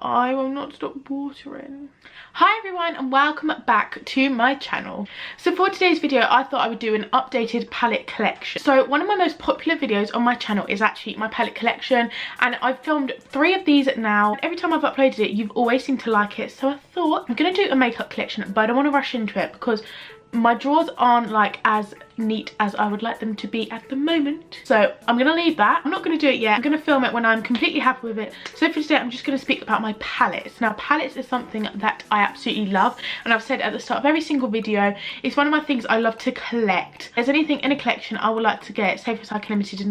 I will not stop watering. Hi everyone and welcome back to my channel. So for today's video I thought I would do an updated palette collection. So one of my most popular videos on my channel is actually my palette collection, and I've filmed 3 of these now. Every time I've uploaded it you've always seemed to like it, so I thought I'm gonna do a makeup collection, but I don't want to rush into it because my drawers aren't like as neat as I would like them to be at the moment, so I'm gonna leave that. I'm not gonna do it yet. I'm gonna film it when I'm completely happy with it. So for today I'm just gonna speak about my palettes. Now palettes is something that I absolutely love, and I've said at the start of every single video, it's one of my things I love to collect. If there's anything in a collection I would like to get, say for it's like a limited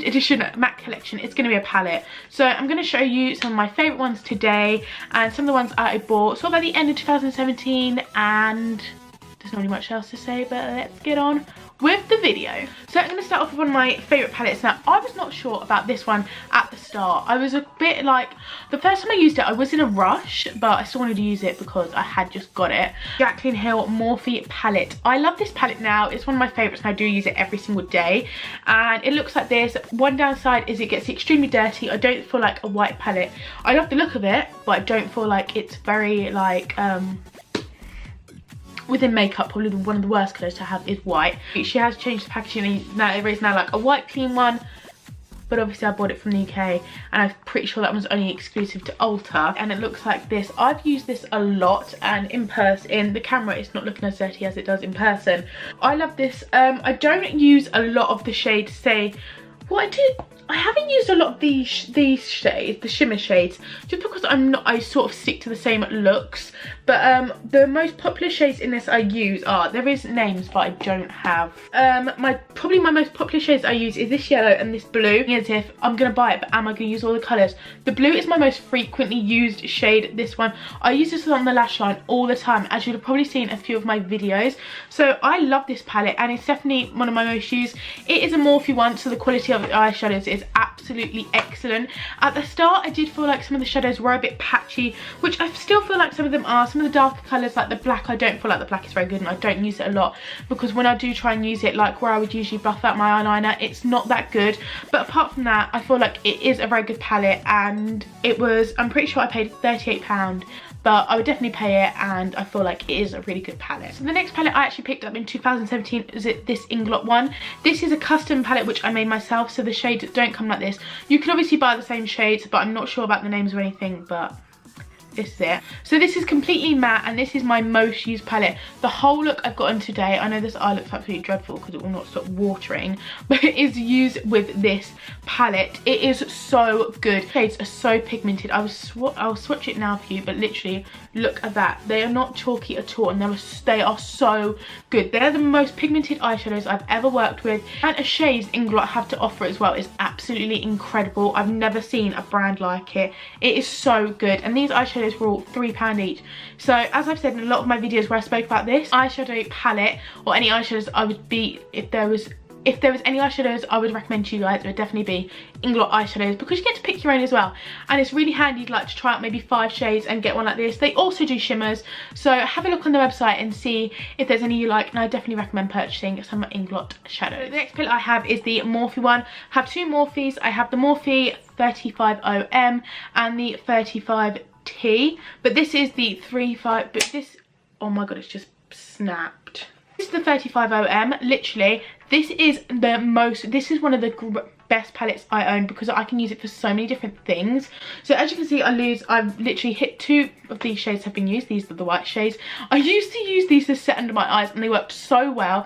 edition MAC collection, it's gonna be a palette. So I'm gonna show you some of my favorite ones today and some of the ones I bought sort of at the end of 2017, and there's not really much else to say, but let's get on with the video. So I'm going to start off with one of my favourite palettes. Now I was not sure about this one at the start. I was a bit like, the first time I used it I was in a rush, but I still wanted to use it because I had just got it. Jaclyn Hill Morphe palette. I love this palette now. It's one of my favourites and I do use it every single day, and it looks like this. One downside is it gets extremely dirty. I don't feel like a white palette. I love the look of it, but I don't feel like it's very like within makeup, probably one of the worst colours to have is white. She has changed the packaging, now there is now like a white clean one, but obviously I bought it from the UK and I'm pretty sure that one's only exclusive to Ulta, and it looks like this. I've used this a lot, and in person, in the camera it's not looking as dirty as it does in person. I love this. I don't use a lot of the shades, I haven't used a lot of these shades, the shimmer shades, just because I sort of stick to the same looks. But the most popular shades in this I use are, there is names but I don't have. Probably my most popular shades I use is this yellow and this blue. As if I'm gonna buy it, but am I gonna use all the colours? The blue is my most frequently used shade, this one. I use this on the lash line all the time, as you'd have probably seen a few of my videos. So I love this palette and it's definitely one of my most used. It is a Morphe one, so the quality of the eyeshadows is absolutely excellent. At the start I did feel like some of the shadows were a bit patchy, which I still feel like some of them are. Some of the darker colours like the black, I don't feel like the black is very good and I don't use it a lot, because when I do try and use it, like where I would usually buff out my eyeliner, it's not that good. But apart from that, I feel like it is a very good palette, and it was, I'm pretty sure I paid £38, but I would definitely pay it, and I feel like it is a really good palette. So the next palette I actually picked up in 2017 is this Inglot one. This is a custom palette which I made myself, so the shades don't come like this. You can obviously buy the same shades, but I'm not sure about the names or anything, but this is it. So this is completely matte, and this is my most used palette. The whole look I've got on today, I know this eye looks absolutely dreadful because it will not stop watering, but it is used with this palette. It is so good. Shades are so pigmented. I'll swatch it now for you, but literally look at that. They are not chalky at all, and they are so good. They're the most pigmented eyeshadows I've ever worked with, and a shades Inglot have to offer as well is absolutely incredible. I've never seen a brand like it. It is so good, and these eyeshadows were all £3 each. So as I've said in a lot of my videos where I spoke about this eyeshadow palette, or any eyeshadows I would be, if there was any eyeshadows I would recommend to you guys, it would definitely be Inglot eyeshadows, because you get to pick your own as well, and it's really handy like to try out maybe 5 shades and get one like this. They also do shimmers, so have a look on the website and see if there's any you like, and I definitely recommend purchasing some Inglot shadows. The next palette I have is the Morphe one. I have 2 Morphes. I have the Morphe 35OM and the 35T, but this is the 35, but this, oh my god, it's just snapped. This is the 35OM. Literally, this is one of the best palettes I own, because I can use it for so many different things. So as you can see, I've literally hit 2 of these shades have been used. These are the white shades. I used to use these to set under my eyes and they worked so well,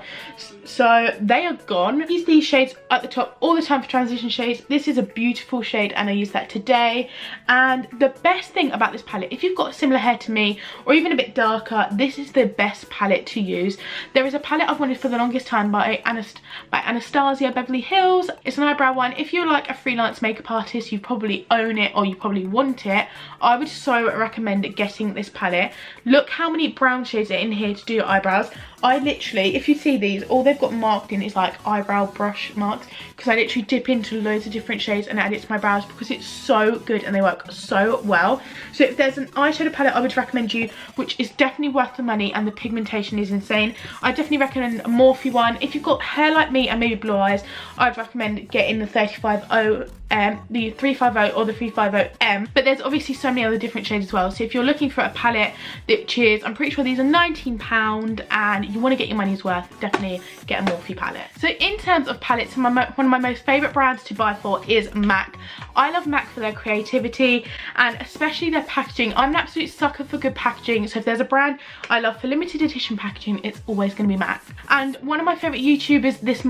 so they are gone. I use these shades at the top all the time for transition shades. This is a beautiful shade and I use that today. And the best thing about this palette, if you've got similar hair to me or even a bit darker, this is the best palette to use. There is a palette I've wanted for the longest time by Anastasia Beverly Hills. It's an eyebrow one. If you're like a freelance makeup artist, you probably own it or you probably want it. I would so recommend getting this palette. Look how many brown shades are in here to do your eyebrows. I literally, if you see these, all they've got marked in is like eyebrow brush marks, because I literally dip into loads of different shades and add it to my brows because it's so good and they work so well. So if there's an eyeshadow palette I would recommend you, which is definitely worth the money and the pigmentation is insane, I definitely recommend a Morphe one. If you've got hair like me and maybe blue eyes, I'd recommend getting the 35O the 350 or the 350M, but there's obviously so many other different shades as well. So if you're looking for a palette which is, I'm pretty sure these are £19 and you want to get your money's worth, definitely get a Morphe palette. So in terms of palettes, one of my most favourite brands to buy for is MAC. I love MAC for their creativity and especially their packaging. I'm an absolute sucker for good packaging, so if there's a brand I love for limited edition packaging, it's always going to be MAC. And one of my favourite YouTubers this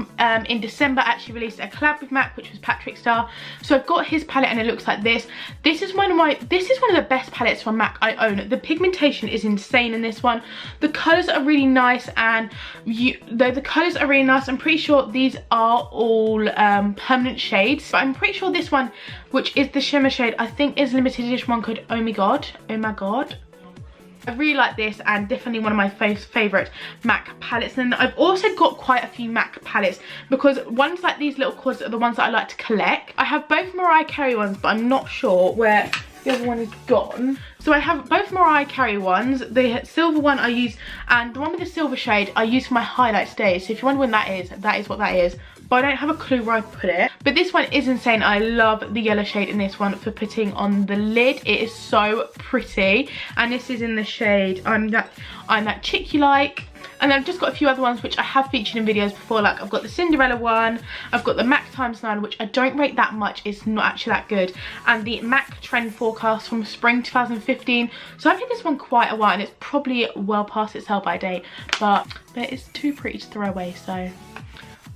in December actually released a collab with MAC, which was Patrick Star. So I've got his palette and it looks like this. This is one of the best palettes from MAC I own. The pigmentation is insane in this one. The colours are really nice, and the colours are really nice. I'm pretty sure these are all permanent shades, but I'm pretty sure this one, which is the shimmer shade, I think is limited edition one called Oh My God. Oh My God. I really like this and definitely one of my favourite MAC palettes. And I've also got quite a few MAC palettes because ones like these little cords are the ones that I like to collect. I have both Mariah Carey ones, but I'm not sure where the other one is gone. So I have both Mariah Carey ones. The silver one I use, and the one with the silver shade I use for my highlight stays. So if you wonder when that is what that is. But I don't have a clue where I put it. But this one is insane. I love the yellow shade in this one for putting on the lid. It is so pretty. And this is in the shade I'm that chick you like. And then I've just got a few other ones which I have featured in videos before. Like I've got the Cinderella one, I've got the MAC ×9, which I don't rate that much, it's not actually that good, and the MAC Trend Forecast from spring 2015. So I've had this one quite a while and it's probably well past its sell by date, but it's too pretty to throw away, so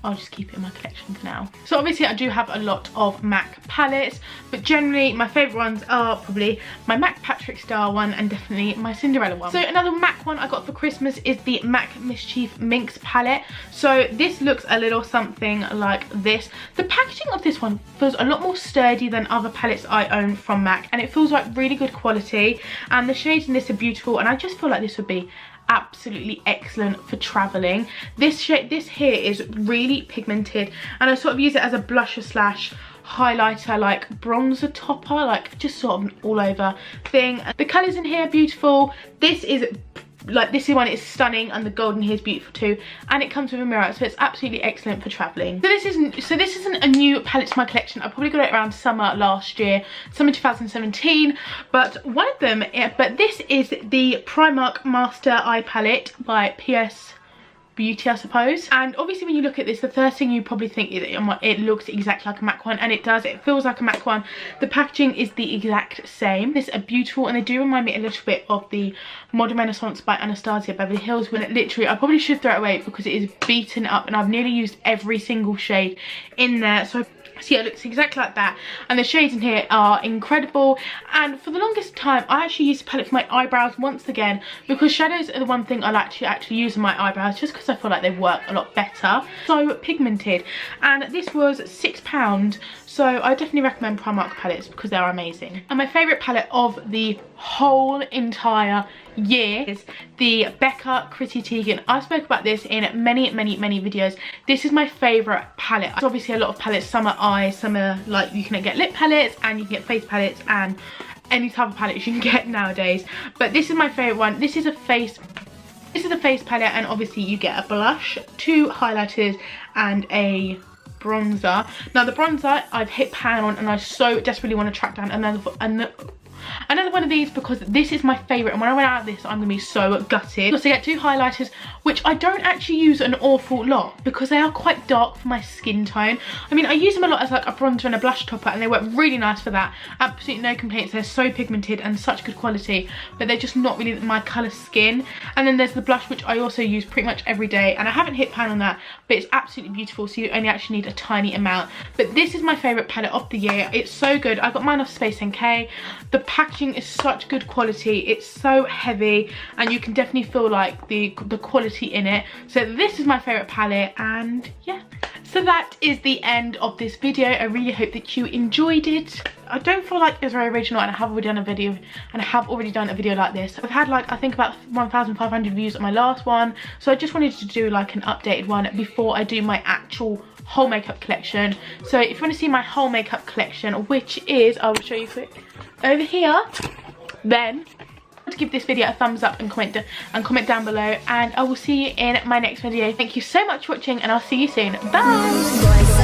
I'll just keep it in my collection for now. So obviously I do have a lot of MAC palettes, but generally my favourite ones are probably my MAC Patrick Star one and definitely my Cinderella one. So another MAC one I got for Christmas is the MAC Mischief Minx palette. So this looks a little something like this. The packaging of this one feels a lot more sturdy than other palettes I own from MAC, and it feels like really good quality, and the shades in this are beautiful, and I just feel like this would be absolutely excellent for traveling. This here is really pigmented, and I sort of use it as a blusher slash highlighter, like bronzer topper, like just sort of all over thing. The colours in here are beautiful. This one is stunning, and the gold in here is beautiful too, and it comes with a mirror, so it's absolutely excellent for traveling. So this isn't a new palette to my collection. I probably got it around summer last year, summer 2017, but this is the Primark Master Eye Palette by PS Beauty, I suppose. And obviously when you look at this, the first thing you probably think is it looks exactly like a MAC one, and it does. It feels like a MAC one. The packaging is the exact same. These are beautiful, and they do remind me a little bit of the Modern Renaissance by Anastasia Beverly Hills, when it literally, I probably should throw it away because it is beaten up, and I've nearly used every single shade in there. So yeah, it looks exactly like that, and the shades in here are incredible. And for the longest time I actually used the palette for my eyebrows once again, because shadows are the one thing I like to actually use on my eyebrows, just because I feel like they work a lot better. So pigmented, and this was £6, so I definitely recommend Primark palettes because they're amazing. And my favourite palette of the whole entire year is the Becca Chrissy Teigen. I spoke about this in many videos. This is my favourite palette. There's obviously a lot of palettes. Some are eyes, some are like, you can get lip palettes, and you can get face palettes, and any type of palettes you can get nowadays. But this is my favourite one. This is a face palette, and obviously you get a blush, 2 highlighters, and a bronzer. Now the bronzer I've hit pan on, and I so desperately want to track down another one of these, because this is my favourite, and when I run out of this I'm going to be so gutted. You also get 2 highlighters, which I don't actually use an awful lot because they are quite dark for my skin tone. I mean, I use them a lot as like a bronzer and a blush topper, and they work really nice for that. Absolutely no complaints. They're so pigmented and such good quality, but they're just not really my colour skin. And then there's the blush, which I also use pretty much every day, and I haven't hit pan on that, but it's absolutely beautiful, so you only actually need a tiny amount. But this is my favourite palette of the year. It's so good. I got mine off Space NK. The packaging is such good quality. It's so heavy, and you can definitely feel like the quality in it. So this is my favourite palette, and yeah. So that is the end of this video. I really hope that you enjoyed it. I don't feel like it's very original, and I have already done a video like this. I've had like, I think about 1,500 views on my last one, so I just wanted to do like an updated one before I do my actual whole makeup collection. So if you want to see my whole makeup collection, which is, I will show you quick over here, then to give this video a thumbs up and comment down below, and I will see you in my next video. Thank you so much for watching, and I'll see you soon. Bye.